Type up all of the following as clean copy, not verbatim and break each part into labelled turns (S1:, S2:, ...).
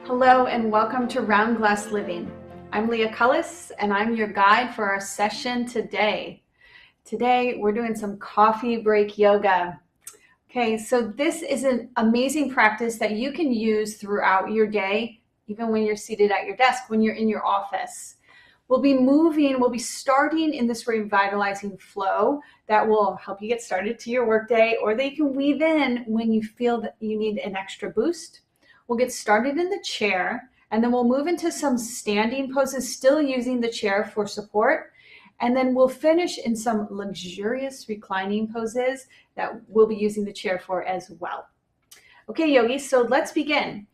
S1: Hello and welcome to Round Glass Living. I'm Leah Cullis and I'm your guide for our session today. Today we're doing some coffee break yoga. Okay, so this is an amazing practice that you can use throughout your day, even when you're seated at your desk, when you're in your office. We'll be starting in this revitalizing flow that will help you get started to your workday, or that you can weave in when you feel that you need an extra boost. We'll get started in the chair, and then we'll move into some standing poses, still using the chair for support. And then we'll finish in some luxurious reclining poses that we'll be using the chair for as well. Okay, yogis, so let's begin.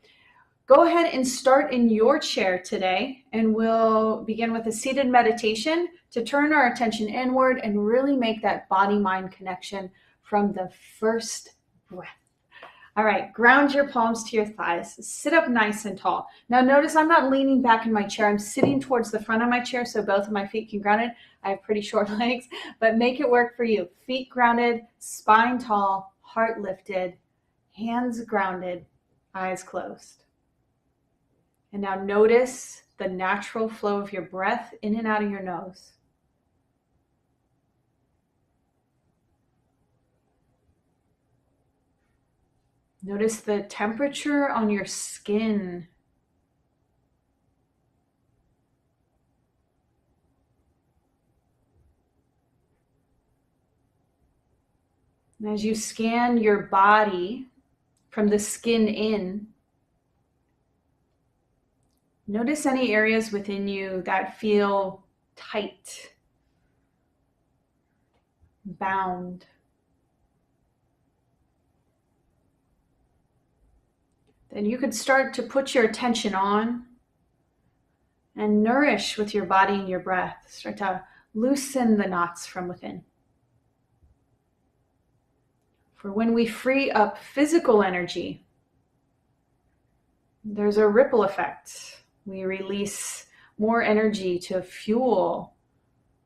S1: Go ahead and start in your chair today, and we'll begin with a seated meditation to turn our attention inward and really make that body-mind connection from the first breath. All right, ground your palms to your thighs. Sit up nice and tall. Now notice I'm not leaning back in my chair. I'm sitting towards the front of my chair so both of my feet can ground it. I have pretty short legs, but make it work for you. Feet grounded, spine tall, heart lifted, hands grounded, eyes closed. And now notice the natural flow of your breath in and out of your nose. Notice the temperature on your skin. And as you scan your body from the skin in, notice any areas within you that feel tight, bound. Then you could start to put your attention on and nourish with your body and your breath. Start to loosen the knots from within. For when we free up physical energy, there's a ripple effect. We release more energy to fuel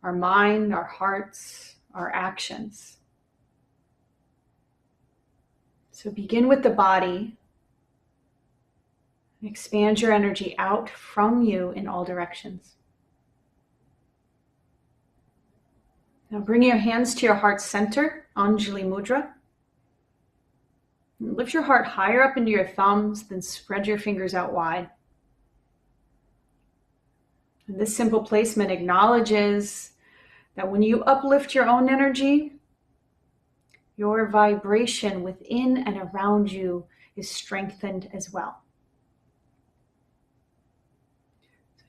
S1: our mind, our hearts, our actions. So begin with the body. Expand your energy out from you in all directions. Now bring your hands to your heart center, Anjali Mudra. Lift your heart higher up into your thumbs, then spread your fingers out wide. And this simple placement acknowledges that when you uplift your own energy, your vibration within and around you is strengthened as well.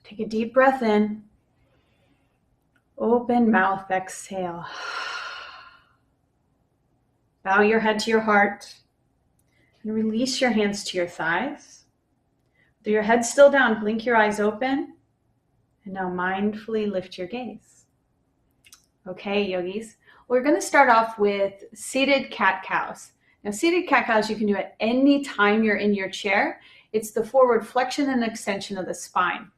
S1: Take a deep breath in. Open mouth, exhale. Bow your head to your heart and release your hands to your thighs. With your head still down, blink your eyes open. And now mindfully lift your gaze. Okay, yogis, we're going to start off with seated cat-cows. Now, seated cat-cows you can do at any time you're in your chair. It's the forward flexion and extension of the spine.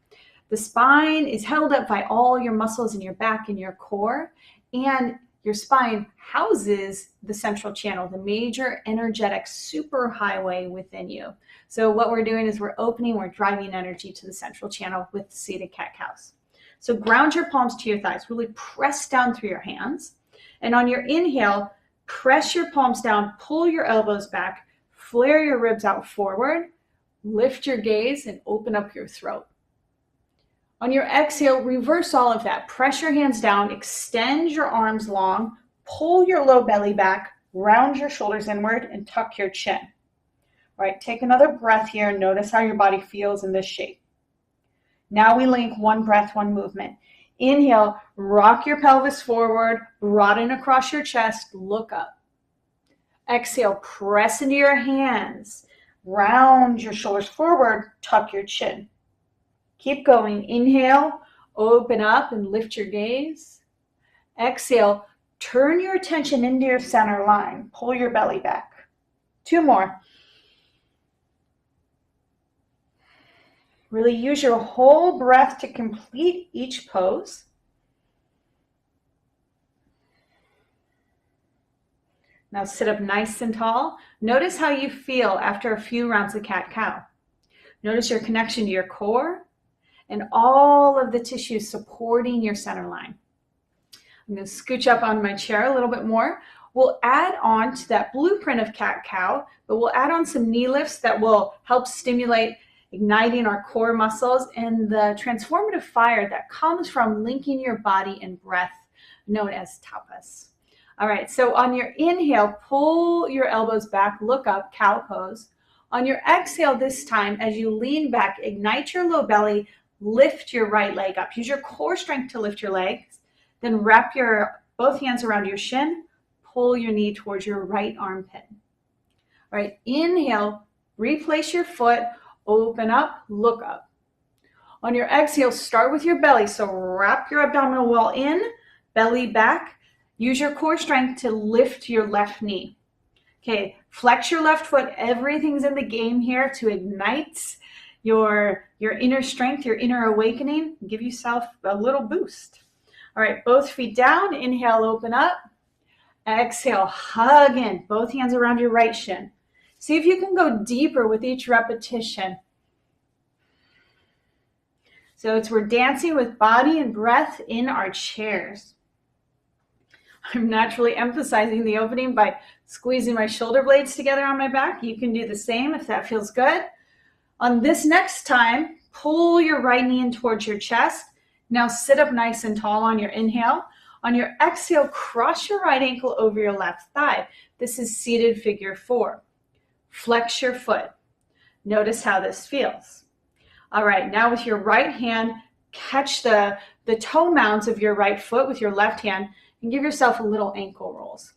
S1: The spine is held up by all your muscles in your back and your core, and your spine houses the central channel, the major energetic superhighway within you. So what we're doing is we're driving energy to the central channel with seated cat-cows. So ground your palms to your thighs, really press down through your hands. And on your inhale, press your palms down, pull your elbows back, flare your ribs out forward, lift your gaze, and open up your throat. On your exhale, reverse all of that. Press your hands down, extend your arms long, pull your low belly back, round your shoulders inward, and tuck your chin. All right, take another breath here and notice how your body feels in this shape. Now we link one breath, one movement. Inhale, rock your pelvis forward, broaden across your chest, look up. Exhale, press into your hands, round your shoulders forward, tuck your chin. Keep going. Inhale, open up and lift your gaze. Exhale, turn your attention into your center line. Pull your belly back. 2 more. Really use your whole breath to complete each pose. Now sit up nice and tall. Notice how you feel after a few rounds of cat-cow. Notice your connection to your core and all of the tissues supporting your center line. I'm going to scooch up on my chair a little bit more. We'll add on to that blueprint of cat-cow, but we'll add on some knee lifts that will help stimulate igniting our core muscles and the transformative fire that comes from linking your body and breath, known as tapas. All right, so on your inhale, pull your elbows back, look up, cow pose. On your exhale this time, as you lean back, ignite your low belly, lift your right leg up. Use your core strength to lift your legs. Then wrap your both hands around your shin, pull your knee towards your right armpit. All right, inhale, replace your foot, open up, look up. On your exhale, start with your belly. So wrap your abdominal wall in, belly back. Use your core strength to lift your left knee. Okay, flex your left foot. Everything's in the game here to ignite your inner strength, your inner awakening. Give yourself a little boost. All right, both feet down. Inhale, open up. Exhale, hug in. Both hands around your right shin. See if you can go deeper with each repetition. So we're dancing with body and breath in our chairs. I'm naturally emphasizing the opening by squeezing my shoulder blades together on my back. You can do the same if that feels good. On this next time, pull your right knee in towards your chest. Now sit up nice and tall on your inhale. On your exhale, cross your right ankle over your left thigh. This is seated figure 4. Flex your foot. Notice how this feels. All right, now with your right hand, catch the toe mounds of your right foot with your left hand and give yourself a little ankle rolls.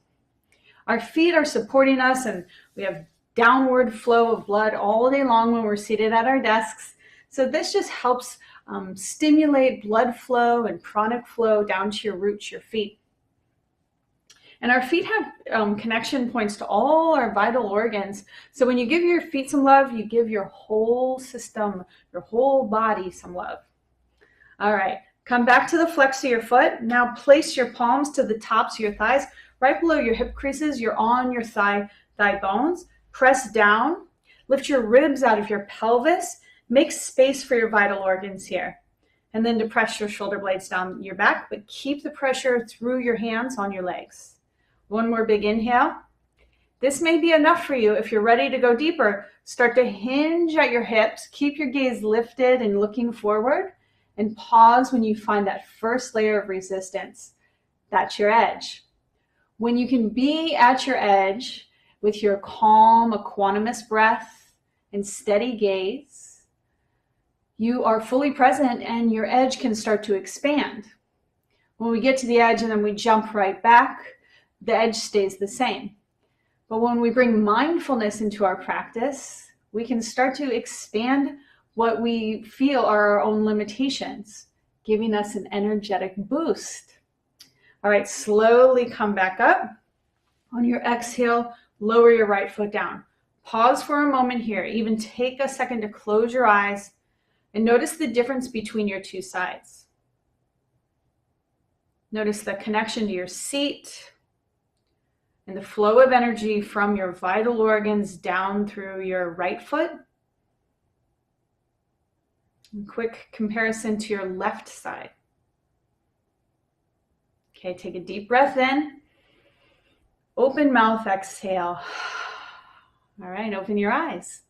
S1: Our feet are supporting us and we have downward flow of blood all day long when we're seated at our desks. So this just helps stimulate blood flow and pranic flow down to your roots, your feet. And our feet have connection points to all our vital organs. So when you give your feet some love, you give your whole system, your whole body some love. All right, come back to the flex of your foot. Now place your palms to the tops of your thighs, right below your hip creases. You're on your thigh bones. Press down, lift your ribs out of your pelvis. Make space for your vital organs here. And then depress your shoulder blades down your back, but keep the pressure through your hands on your legs. One more big inhale. This may be enough for you. If you're ready to go deeper, start to hinge at your hips. Keep your gaze lifted and looking forward, and pause when you find that first layer of resistance. That's your edge. When you can be at your edge with your calm, equanimous breath and steady gaze, you are fully present and your edge can start to expand. When we get to the edge and then we jump right back, the edge stays the same. But when we bring mindfulness into our practice, we can start to expand what we feel are our own limitations, giving us an energetic boost. All right, slowly come back up. On your exhale, lower your right foot down. Pause for a moment here. Even take a second to close your eyes and notice the difference between your two sides. Notice the connection to your seat and the flow of energy from your vital organs down through your right foot. And quick comparison to your left side. Okay, take a deep breath in. Open mouth, exhale. All right, open your eyes.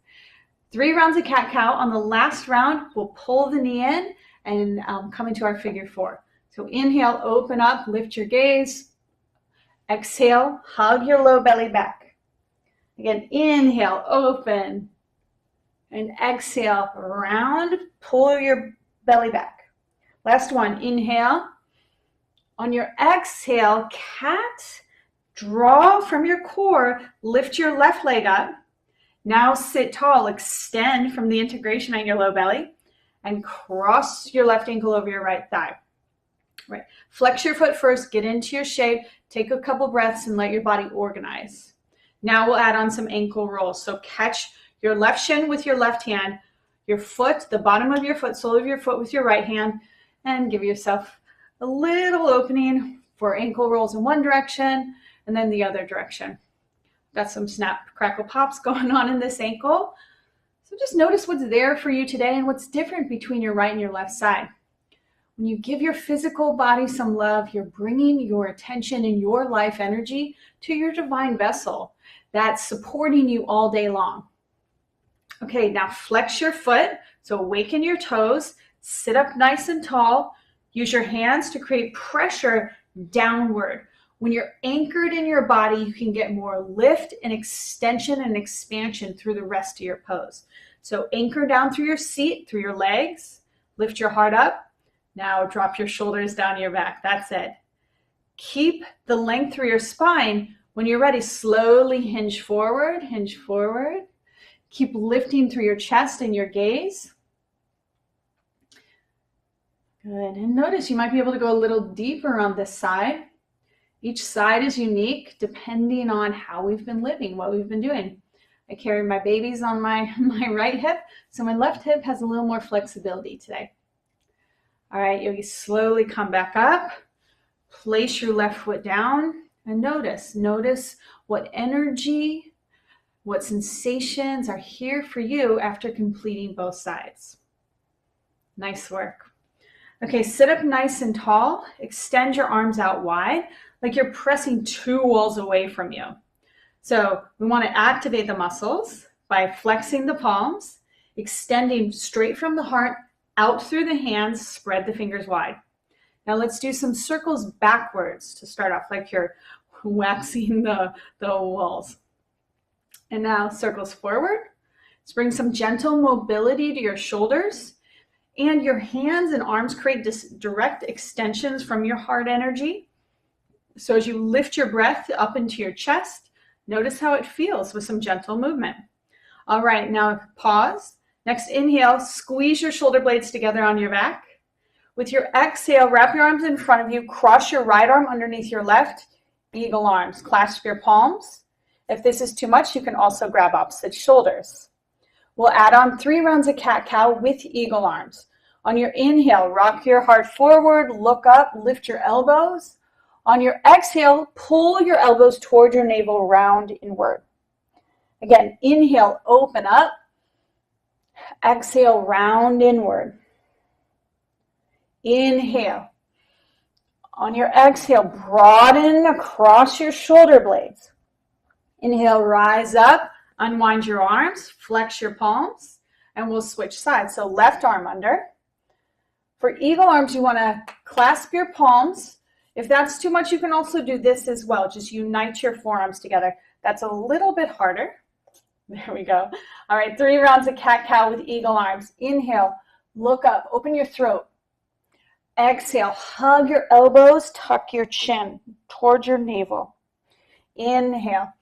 S1: 3 rounds of cat-cow. On the last round, we'll pull the knee in and come into our figure 4. So inhale, open up, lift your gaze. Exhale, hug your low belly back. Again, inhale, open. And exhale, round, pull your belly back. Last one, inhale. On your exhale, cat, draw from your core, lift your left leg up. Now sit tall, extend from the integration on your low belly, and cross your left ankle over your right thigh. Right. Flex your foot first, get into your shape, take a couple breaths, and let your body organize. Now we'll add on some ankle rolls. So catch your left shin with your left hand, your foot, the bottom of your foot, sole of your foot with your right hand, and give yourself a little opening for ankle rolls in one direction and then the other direction. Got some snap, crackle, pops going on in this ankle. So just notice what's there for you today and what's different between your right and your left side. When you give your physical body some love, you're bringing your attention and your life energy to your divine vessel that's supporting you all day long. Okay, now flex your foot. So awaken your toes, sit up nice and tall. Use your hands to create pressure downward. When you're anchored in your body, you can get more lift and extension and expansion through the rest of your pose. So anchor down through your seat, through your legs, lift your heart up. Now drop your shoulders down your back. That's it. Keep the length through your spine. When you're ready, slowly hinge forward, hinge forward. Keep lifting through your chest and your gaze. Good. And notice you might be able to go a little deeper on this side. Each side is unique depending on how we've been living, what we've been doing. I carry my babies on my right hip, so my left hip has a little more flexibility today. All right, yogis, slowly come back up. Place your left foot down and notice what energy, what sensations are here for you after completing both sides. Nice work. Okay, sit up nice and tall. Extend your arms out wide, like you're pressing two walls away from you. So we want to activate the muscles by flexing the palms, extending straight from the heart, out through the hands, spread the fingers wide. Now let's do some circles backwards to start off, like you're waxing the walls. And now circles forward. Let's bring some gentle mobility to your shoulders. And your hands and arms create direct extensions from your heart energy. So as you lift your breath up into your chest, notice how it feels with some gentle movement. All right, now pause. Next inhale, squeeze your shoulder blades together on your back. With your exhale, wrap your arms in front of you, cross your right arm underneath your left, eagle arms, clasp your palms. If this is too much, you can also grab opposite shoulders. We'll add on 3 rounds of cat-cow with eagle arms. On your inhale, rock your heart forward, look up, lift your elbows. On your exhale, pull your elbows toward your navel, round inward. Again, inhale, open up. Exhale, round inward. Inhale. On your exhale, broaden across your shoulder blades. Inhale, rise up, unwind your arms, flex your palms, and we'll switch sides. So left arm under. For eagle arms, you want to clasp your palms. If that's too much, you can also do this as well. Just unite your forearms together. That's a little bit harder. There we go. All right, 3 rounds of cat-cow with eagle arms. Inhale, look up, open your throat. Exhale, hug your elbows, tuck your chin towards your navel. Inhale.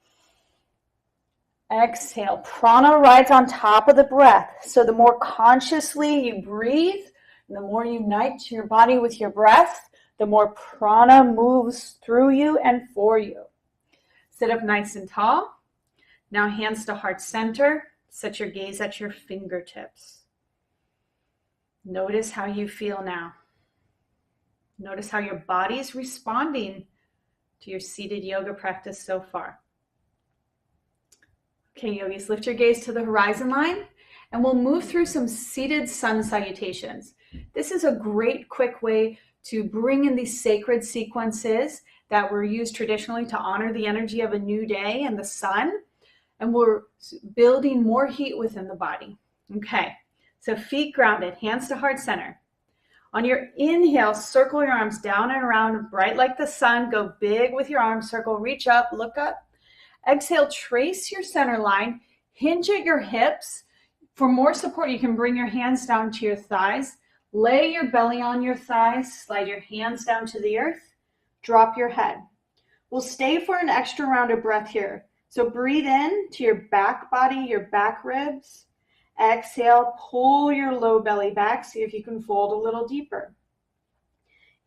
S1: Exhale. Prana rides on top of the breath. So the more consciously you breathe, and the more you unite your body with your breath, the more prana moves through you and for you. Sit up nice and tall. Now hands to heart center. Set your gaze at your fingertips. Notice how you feel now. Notice how your body's responding to your seated yoga practice so far. Okay, yogis, lift your gaze to the horizon line, and we'll move through some seated sun salutations. This is a great quick way to bring in these sacred sequences that were used traditionally to honor the energy of a new day and the sun. And we're building more heat within the body. Okay, so feet grounded, hands to heart center. On your inhale, circle your arms down and around, bright like the sun. Go big with your arms, circle, reach up, look up. Exhale, trace your center line, hinge at your hips. For more support, you can bring your hands down to your thighs. Lay your belly on your thighs, slide your hands down to the earth, drop your head. We'll stay for an extra round of breath here. So breathe in to your back body, your back ribs. Exhale, pull your low belly back. See if you can fold a little deeper.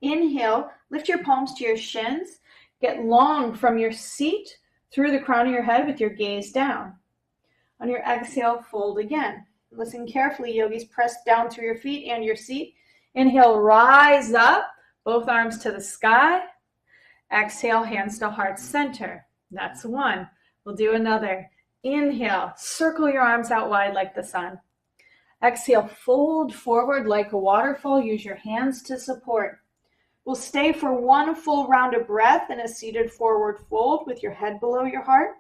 S1: Inhale, lift your palms to your shins. Get long from your seat through the crown of your head with your gaze down. On your exhale, fold again. Listen carefully, yogis. Press down through your feet and your seat. Inhale, rise up, both arms to the sky. Exhale, hands to heart center. That's one. We'll do another. Inhale, circle your arms out wide like the sun. Exhale, fold forward like a waterfall. Use your hands to support. We'll stay for one full round of breath in a seated forward fold with your head below your heart.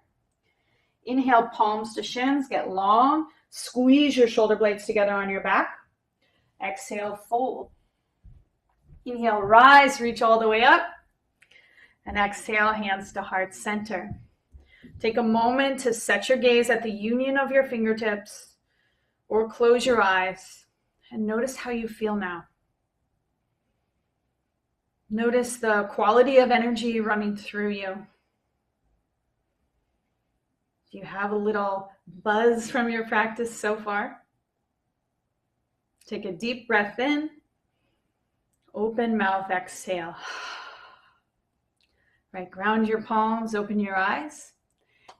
S1: Inhale, palms to shins, get long. Squeeze your shoulder blades together on your back. Exhale, fold. Inhale, rise, reach all the way up. And exhale, hands to heart center. Take a moment to set your gaze at the union of your fingertips or close your eyes and notice how you feel now. Notice the quality of energy running through you. Do you have a little buzz from your practice so far? Take a deep breath in. Open mouth, exhale. Right, ground your palms, open your eyes.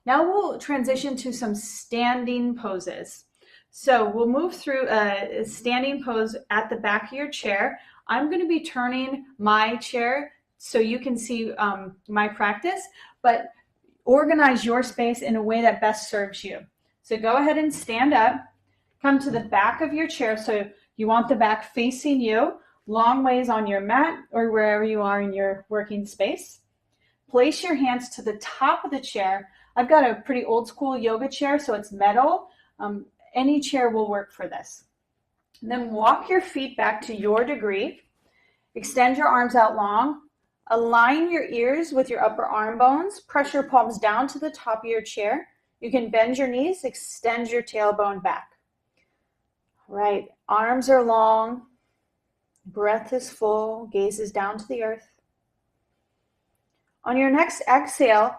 S1: Now we'll transition to some standing poses. So we'll move through a standing pose at the back of your chair. I'm going to be turning my chair so you can see my practice, but organize your space in a way that best serves you. So go ahead and stand up, come to the back of your chair. So you want the back facing you, long ways on your mat or wherever you are in your working space. Place your hands to the top of the chair. I've got a pretty old school yoga chair, so it's metal. Any chair will work for this. And then walk your feet back to your degree. Extend your arms out long. Align your ears with your upper arm bones. Press your palms down to the top of your chair. You can bend your knees, extend your tailbone back. All right, arms are long. Breath is full. Gaze is down to the earth. On your next exhale,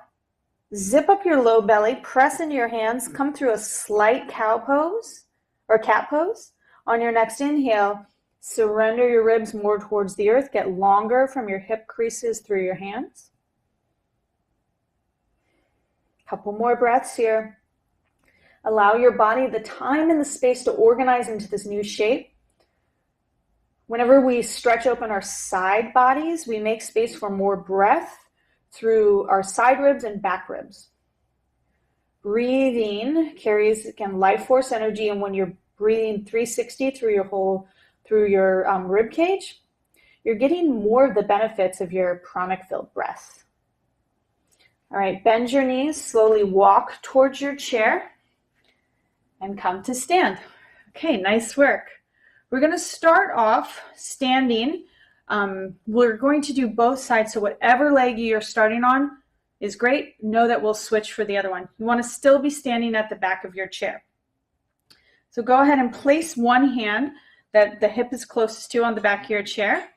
S1: zip up your low belly, press into your hands, come through a slight cow pose or cat pose. On your next inhale, surrender your ribs more towards the earth, get longer from your hip creases through your hands. Couple more breaths here. Allow your body the time and the space to organize into this new shape. Whenever we stretch open our side bodies, we make space for more breath through our side ribs and back ribs. Breathing carries, again, life force energy, and when you're breathing 360 through your rib cage, you're getting more of the benefits of your pranic-filled breath. All right, bend your knees, slowly walk towards your chair, and come to stand. Okay, nice work. We're going to start off standing. We're going to do both sides, so whatever leg you're starting on is great. Know that we'll switch for the other one. You want to still be standing at the back of your chair. So go ahead and place one hand that the hip is closest to on the back of your chair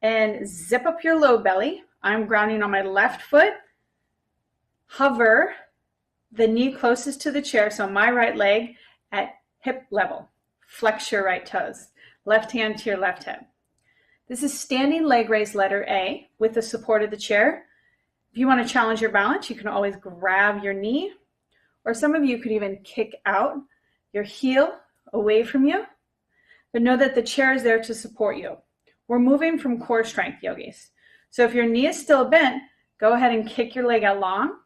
S1: and zip up your low belly. I'm grounding on my left foot. Hover the knee closest to the chair, so my right leg at hip level. Flex your right toes. Left hand to your left hip. This is standing leg raise letter A with the support of the chair. If you want to challenge your balance, you can always grab your knee, or some of you could even kick out your heel away from you. But know that the chair is there to support you. We're moving from core strength, yogis. So if your knee is still bent, go ahead and kick your leg out long.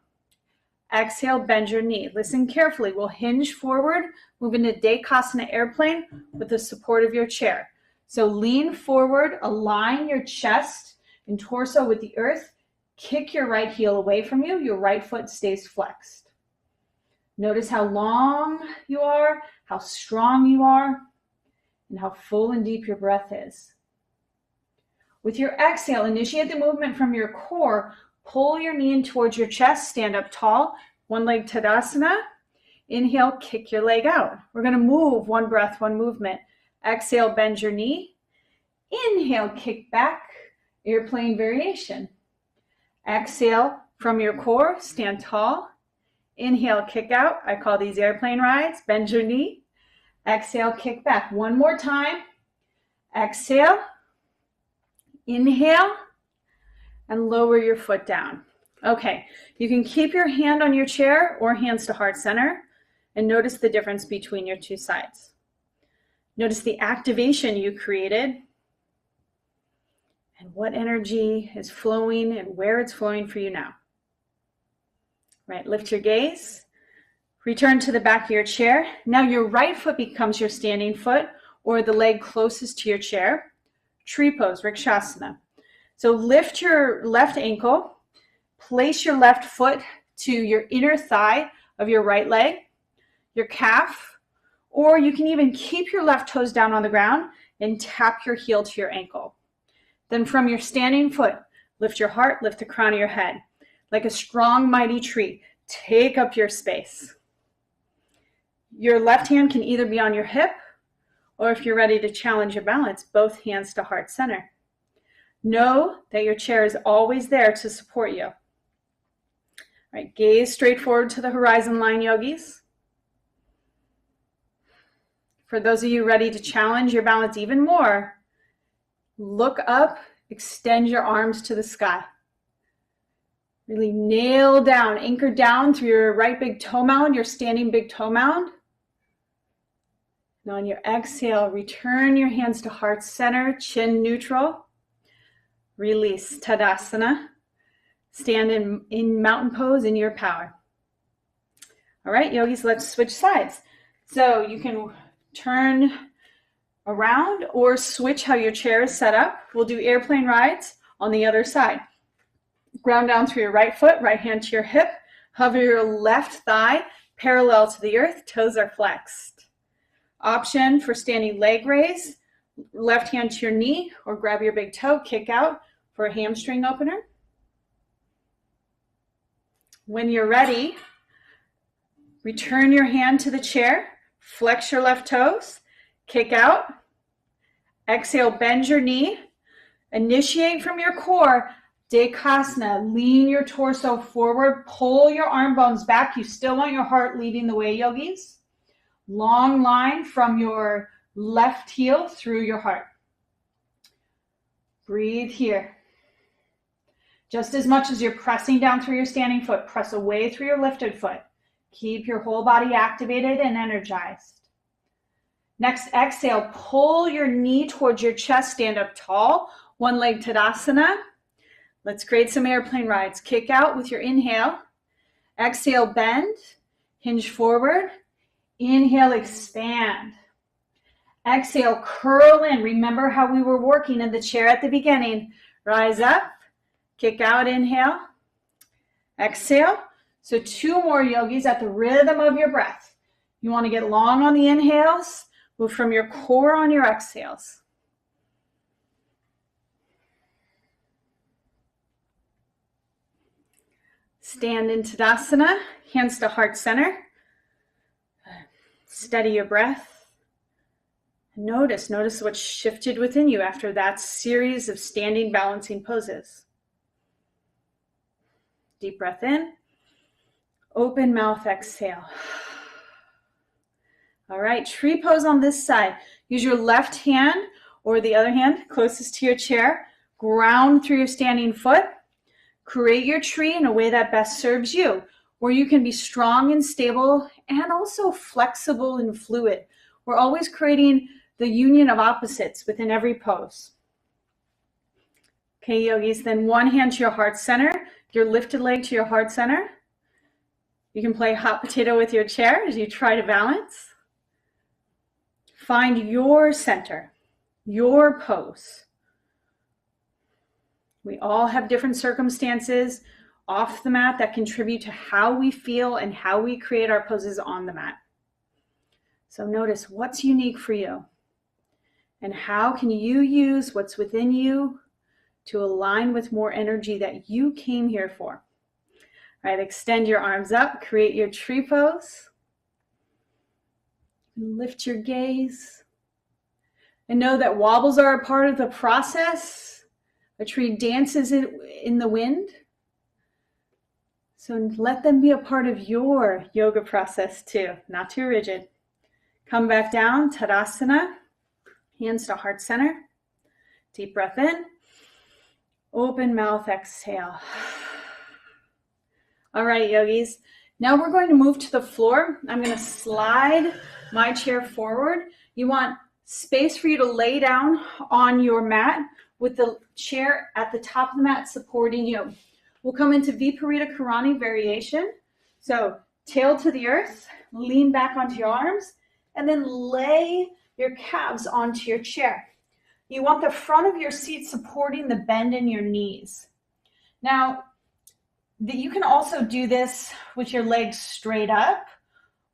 S1: Exhale, bend your knee. Listen carefully. We'll hinge forward, move into Dekasana airplane with the support of your chair. So lean forward, align your chest and torso with the earth. Kick your right heel away from you. Your right foot stays flexed. Notice how long you are, how strong you are, and how full and deep your breath is. With your exhale, initiate the movement from your core. Pull your knee in towards your chest. Stand up tall. One leg Tadasana. Inhale, kick your leg out. We're going to move one breath, one movement. Exhale, bend your knee. Inhale, kick back. Airplane variation. Exhale from your core. Stand tall. Inhale, kick out. I call these airplane rides. Bend your knee. Exhale, kick back. One more time. Exhale. Inhale. And lower your foot down. Okay, you can keep your hand on your chair or hands to heart center and notice the difference between your two sides. Notice the activation you created and what energy is flowing and where it's flowing for you now. Right, lift your gaze, Return to the back of your chair. Now your right foot becomes your standing foot or the leg closest to your chair. Tree pose, Vrikshasana. So lift your left ankle, place your left foot to your inner thigh of your right leg, your calf, or you can even keep your left toes down on the ground and tap your heel to your ankle. Then from your standing foot, lift your heart, lift the crown of your head. Like a strong, mighty tree, take up your space. Your left hand can either be on your hip, or if you're ready to challenge your balance, both hands to heart center. Know that your chair is always there to support you. All right, gaze straight forward to the horizon line, yogis. For those of you ready to challenge your balance even more, look up, extend your arms to the sky. Really nail down, anchor down through your right big toe mound, your standing big toe mound. And on your exhale, return your hands to heart center, chin neutral. Release, Tadasana. Stand in mountain pose in your power. All right, yogis, let's switch sides. So you can turn around or switch how your chair is set up. We'll do airplane rides on the other side. Ground down through your right foot, right hand to your hip. Hover your left thigh parallel to the earth, toes are flexed. Option for standing leg raise, left hand to your knee or grab your big toe, kick out for a hamstring opener. When you're ready, return your hand to the chair, flex your left toes, kick out. Exhale, bend your knee. Initiate from your core, Dekasana. Lean your torso forward, pull your arm bones back. You still want your heart leading the way, yogis. Long line from your left heel through your heart. Breathe here. Just as much as you're pressing down through your standing foot, press away through your lifted foot. Keep your whole body activated and energized. Next, exhale, pull your knee towards your chest, stand up tall, one leg Tadasana. Let's create some airplane rides. Kick out with your inhale. Exhale, bend, hinge forward. Inhale, expand. Exhale, curl in. Remember how we were working in the chair at the beginning. Rise up, kick out, inhale. Exhale. So 2 more, yogis, at the rhythm of your breath. You want to get long on the inhales, move from your core on your exhales. Stand in Tadasana, hands to heart center. Steady your breath. Notice what shifted within you after that series of standing balancing poses. Deep breath in. Open mouth, exhale. All right, tree pose on this side. Use your left hand or the other hand closest to your chair. Ground through your standing foot. Create your tree in a way that best serves you, where you can be strong and stable and also flexible and fluid. We're always creating the union of opposites within every pose. Okay, yogis, then one hand to your heart center, your lifted leg to your heart center. You can play hot potato with your chair as you try to balance. Find your center, your pose. We all have different circumstances off the mat that contribute to how we feel and how we create our poses on the mat. So notice what's unique for you and how can you use what's within you to align with more energy that you came here for. All right, extend your arms up, create your tree pose. Lift your gaze and know that wobbles are a part of the process. A tree dances in the wind. So let them be a part of your yoga process too, not too rigid. Come back down, Tadasana, hands to heart center. Deep breath in, open mouth, exhale. All right, yogis. Now we're going to move to the floor. I'm going to slide my chair forward. You want space for you to lay down on your mat with the chair at the top of the mat supporting you. We'll come into Viparita Karani variation. So Tail to the earth, lean back onto your arms, and then lay your calves onto your chair. You want the front of your seat supporting the bend in your knees. Now, you can also do this with your legs straight up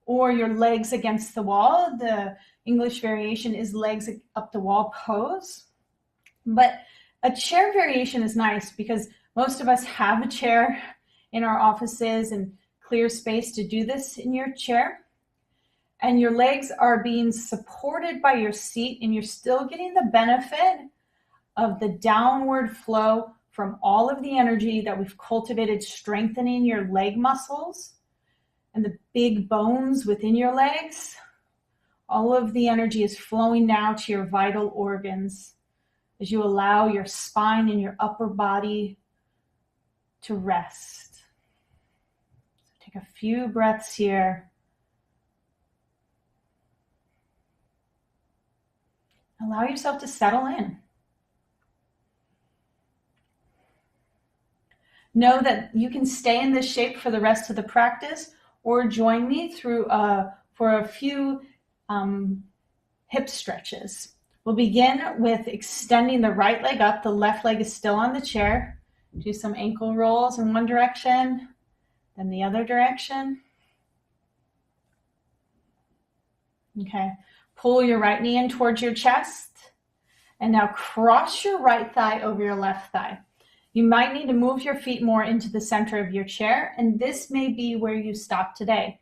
S1: or your legs against the wall. The English variation is legs up the wall pose. But a chair variation is nice because most of us have a chair in our offices and clear space to do this in your chair. And your legs are being supported by your seat, and you're still getting the benefit of the downward flow from all of the energy that we've cultivated, strengthening your leg muscles and the big bones within your legs. All of the energy is flowing now to your vital organs as you allow your spine and your upper body to rest. So take a few breaths here. Allow yourself to settle in. Know that you can stay in this shape for the rest of the practice or join me through for a few hip stretches. We'll begin with extending the right leg up. The left leg is still on the chair. Do some ankle rolls in one direction, then the other direction. Okay. Pull your right knee in towards your chest. And now cross your right thigh over your left thigh. You might need to move your feet more into the center of your chair, and this may be where you stop today.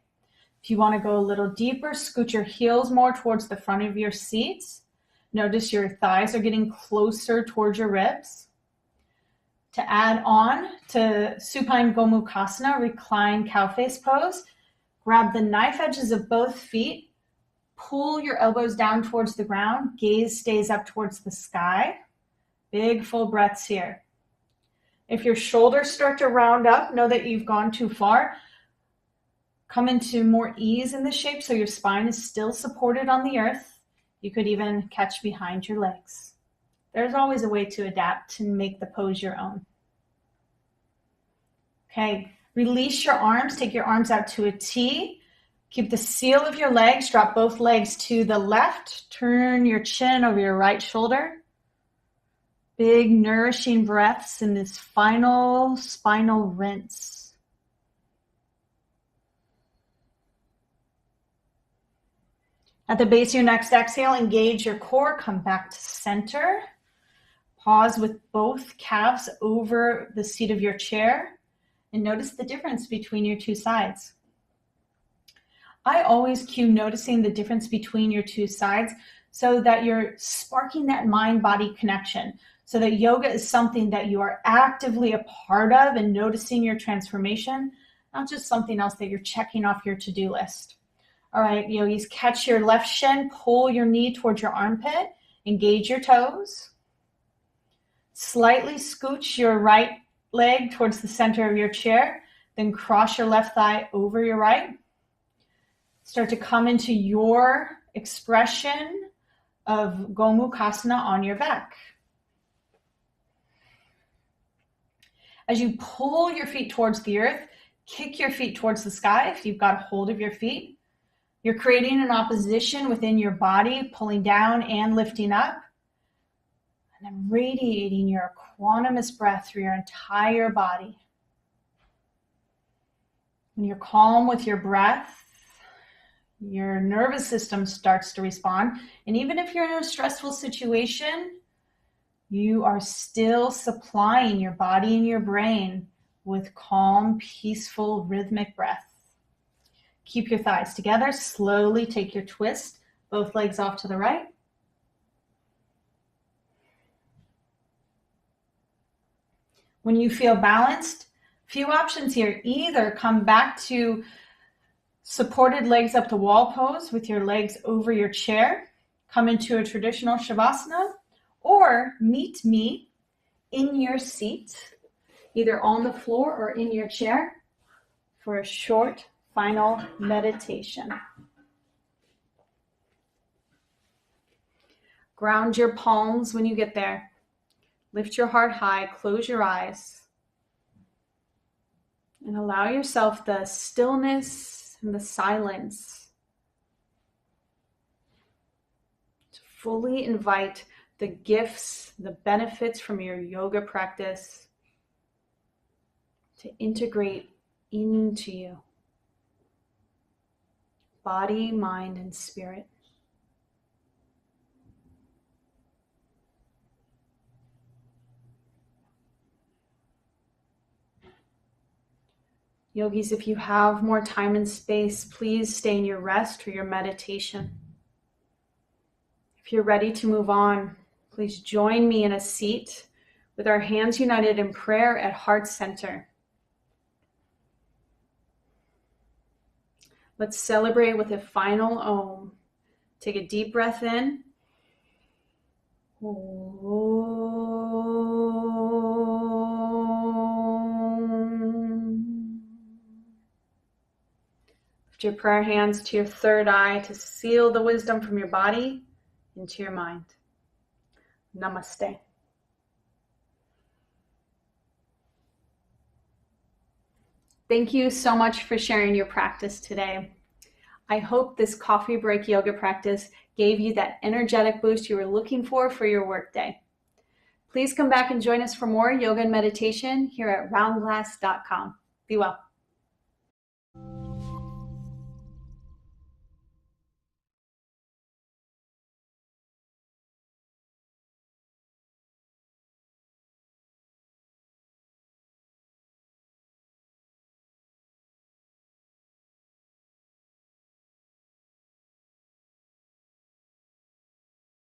S1: If you want to go a little deeper, scoot your heels more towards the front of your seats. Notice your thighs are getting closer towards your ribs. To add on to Supine Gomukhasana, recline cow face pose, grab the knife edges of both feet, pull your elbows down towards the ground, gaze stays up towards the sky. Big full breaths here. If your shoulders start to round up, know that you've gone too far. Come into more ease in the shape so your spine is still supported on the earth. You could even catch behind your legs. There's always a way to adapt and make the pose your own. Okay, release your arms. Take your arms out to a T. Keep the seal of your legs. Drop both legs to the left. Turn your chin over your right shoulder. Big nourishing breaths in this final spinal rinse. At the base of your next exhale, engage your core, come back to center. Pause with both calves over the seat of your chair and notice the difference between your two sides. I always cue noticing the difference between your two sides so that you're sparking that mind-body connection, so that yoga is something that you are actively a part of and noticing your transformation, not just something else that you're checking off your to-do list. All right, yogis, catch your left shin, pull your knee towards your armpit, engage your toes. Slightly scooch your right leg towards the center of your chair, then cross your left thigh over your right. Start to come into your expression of Gomukhasana on your back. As you pull your feet towards the earth, kick your feet towards the sky if you've got a hold of your feet. You're creating an opposition within your body, pulling down and lifting up. And then radiating your equanimous breath through your entire body. When you're calm with your breath, your nervous system starts to respond. And even if you're in a stressful situation, you are still supplying your body and your brain with calm, peaceful, rhythmic breath. Keep your thighs together. Slowly take your twist, both legs off to the right. When you feel balanced, few options here. Either come back to supported legs up the wall pose with your legs over your chair, come into a traditional Shavasana, or meet me in your seat, either on the floor or in your chair, for a short final meditation. Ground your palms when you get there. Lift your heart high, close your eyes. And allow yourself the stillness and the silence to fully invite the gifts, the benefits from your yoga practice to integrate into you. Body, mind, and spirit. Yogis, if you have more time and space, please stay in your rest or your meditation. If you're ready to move on, please join me in a seat with our hands united in prayer at heart center. Let's celebrate with a final Om. Take a deep breath in. Lift your prayer hands to your third eye to seal the wisdom from your body into your mind. Namaste. Thank you so much for sharing your practice today. I hope this coffee break yoga practice gave you that energetic boost you were looking for your workday. Please come back and join us for more yoga and meditation here at roundglass.com. Be well.